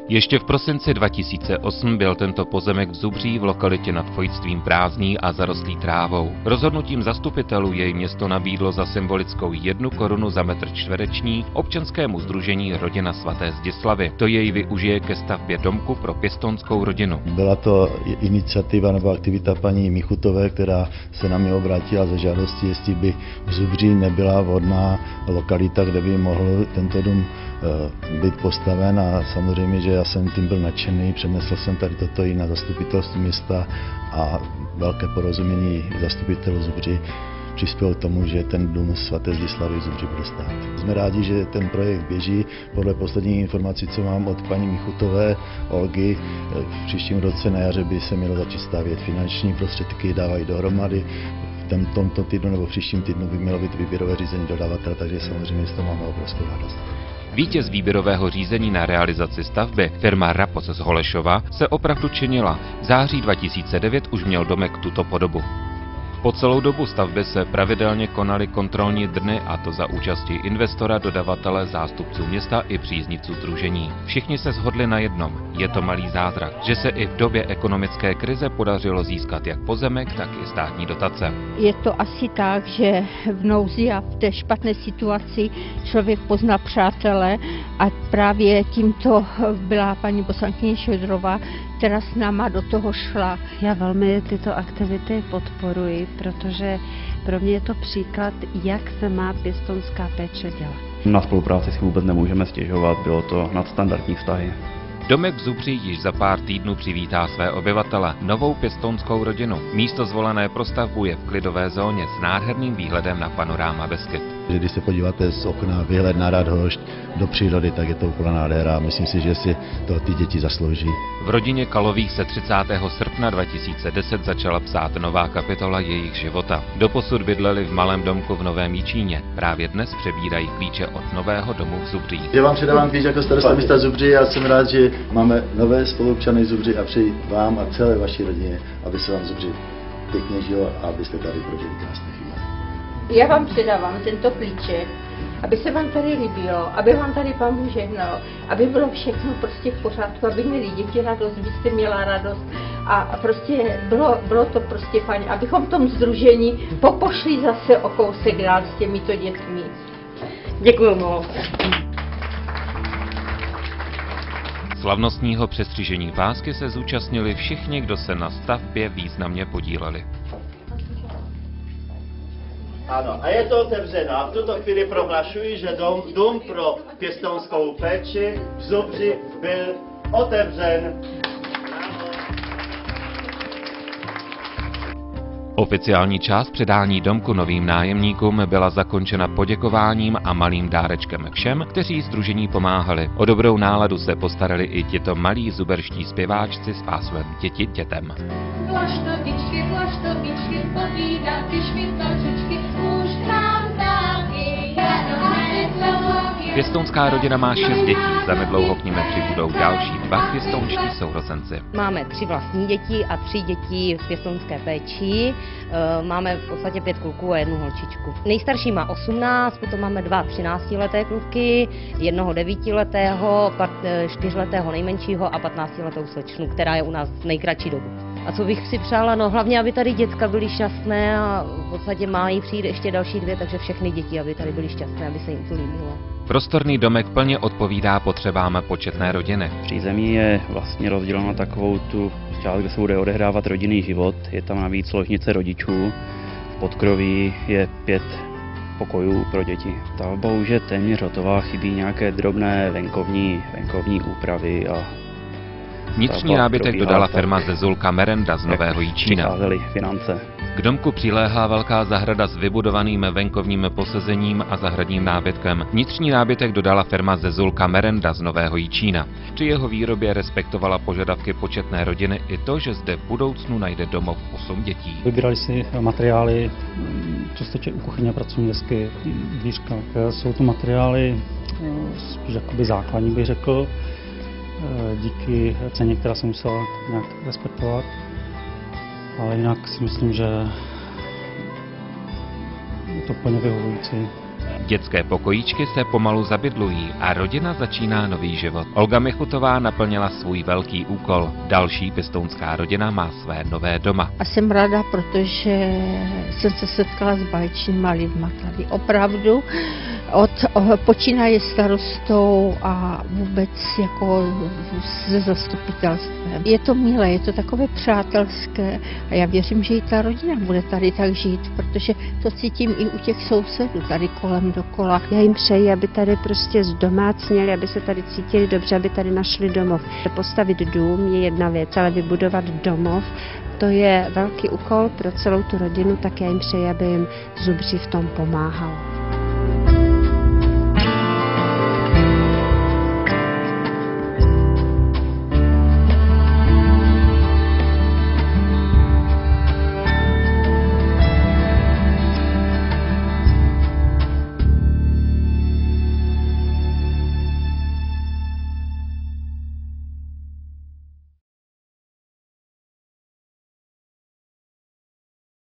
Ještě v prosinci 2008 byl tento pozemek v Zubří v lokalitě nad Fojtstvím prázdný a zarostlý trávou. Rozhodnutím zastupitelů jej město nabídlo za symbolickou 1 korunu za metr čtvereční občanskému sdružení Rodina svaté Zdislavy. To jej využije ke stavbě domku pro pěstounskou rodinu. Byla to iniciativa nebo aktivita paní Michutové, která se na mě obrátila ze žádostí, jestli by v Zubří nebyla vhodná lokalita, kde by mohl tento dům být postaven, a samozřejmě, že já jsem tím byl nadšený, přednesl jsem tady toto i na zastupitelství města a velké porozumění zastupitelů Zubří přispěl k tomu, že ten dům svaté Zdislavy v Zubří bude stát. Jsme rádi, že ten projekt běží. Podle posledních informací, co mám od paní Michutové, Olgy, v příštím roce na jaře by se mělo začít stavět. Finanční prostředky dávají dohromady. V tomto týdnu nebo v příštím týdnu by mělo být výběrové řízení dodavatele, takže samozřejmě z toho máme obrovskou radost. Vítěz výběrového řízení na realizaci stavby, firma Rapos z Holešova, se opravdu činila. V září 2009 už měl domek tuto podobu. Po celou dobu stavby se pravidelně konaly kontrolní dny, a to za účasti investora, dodavatele, zástupců města i příznivců sdružení. Všichni se shodli na jednom: je to malý zázrak, že se i v době ekonomické krize podařilo získat jak pozemek, tak i státní dotace. Je to asi tak, že v nouzi a v té špatné situaci člověk pozná přátele, a právě tímto byla paní poslankyně Šodrová, která s náma do toho šla. Já velmi tyto aktivity podporuji, protože pro mě je to příklad, jak se má pěstounská péče dělat. Na spolupráci si vůbec nemůžeme stěžovat, bylo to nadstandardní vztahy. Domek v Zubří již za pár týdnů přivítá své obyvatele, novou pěstounskou rodinu. Místo zvolené pro stavbu je v klidové zóně s nádherným výhledem na panoráma Beskyt. Když se podíváte z okna výhled na Radhošť do přírody, tak je to úplná nádhera. Myslím si, že si to ty děti zaslouží. V rodině Kalových se 30. srpna 2010 začala psát nová kapitola jejich života. Doposud bydleli v malém domku v Novém Jičíně. Právě dnes přebírají klíče od nového domu v Zubří. Já vám předávám klíč jako starosta města Zubří. Já jsem rád, že máme nové spoluobčany Zubří, a přeji vám a celé vaší rodině, aby se vám Zubří pěkně žilo a abyste tady prožili krásné chvíle. Já vám předávám tento klíček, aby se vám tady líbilo, aby vám tady Pán Bůh žehnal, aby bylo všechno prostě v pořádku, aby měli děti radost, vy jste měla radost a prostě bylo to prostě fajn, abychom v tom sdružení popošli zase o kousek dál s těmito dětmi. Děkuju moc. Slavnostního přestřižení pásky se zúčastnili všichni, kdo se na stavbě významně podíleli. Ano, a je to otevřeno. A v tuto chvíli prohlašuji, že dům pro pěstounskou péči v Zubří byl otevřen. Oficiální část předání domku novým nájemníkům byla zakončena poděkováním a malým dárečkem všem, kteří sdružení pomáhali. O dobrou náladu se postarali i tito malí zuberští zpěváčci s hásłem Děti dětem. Vlaštovičky, povídá ty švitočečky, už nám taky, Pěstounská rodina má 6 dětí, zanedlouho k nim přibudou další 2 pěstounští sourozenci. Máme 3 vlastní děti a 3 děti v pěstounské péči. Máme v podstatě 5 kluků a 1 holčičku. Nejstarší má 18, potom máme 2 13leté kluky, 1 9letého, 4letého nejmenšího a 15letou slečnu, která je u nás nejkratší dobu. A co bych si přála, no hlavně, aby tady děcka byly šťastné, a v podstatě mají přijít ještě další 2, takže všechny děti, aby tady byly šťastné, aby se jim to líbilo. Prostorný domek plně odpovídá potřebám početné rodiny. Přízemí je vlastně rozděleno na takovou tu část, kde se bude odehrávat rodinný život. Je tam navíc ložnice rodičů. V podkroví je 5 pokojů pro děti. Stavba už je téměř hotová, chybí nějaké drobné venkovní úpravy a vnitřní nábytek dodala firma Zezulka Merenda z Nového Jičína. Finance. K domku přiléhá velká zahrada s vybudovaným venkovním posezením a zahradním nábytkem. Vnitřní nábytek dodala firma Zezulka Merenda z Nového Jičína. Při jeho výrobě respektovala požadavky početné rodiny i to, že zde v budoucnu najde domov 8 dětí. Vybírali si materiály, co se týče u kuchyně, pracovní desky, dvířka. Jsou to materiály spíš jakoby základní, bych řekl, díky ceně, která se musela nějak respektovat. Ale jinak si myslím, že je to plně vyhovující. Dětské pokojíčky se pomalu zabydlují a rodina začíná nový život. Olga Michutová naplnila svůj velký úkol. Další pěstounská rodina má své nové doma. A jsem ráda, protože jsem se setkala s báječnýma lidma tady. Opravdu počínaje starostou a vůbec jako se zastupitelstvem. Je to milé, je to takové přátelské a já věřím, že i ta rodina bude tady tak žít, protože to cítím i u těch sousedů tady kolem dokola. Já jim přeji, aby tady prostě zdomácněli, aby se tady cítili dobře, aby tady našli domov. Postavit dům je jedna věc, ale vybudovat domov, to je velký úkol pro celou tu rodinu, tak já jim přeji, aby jim Zubří v tom pomáhal.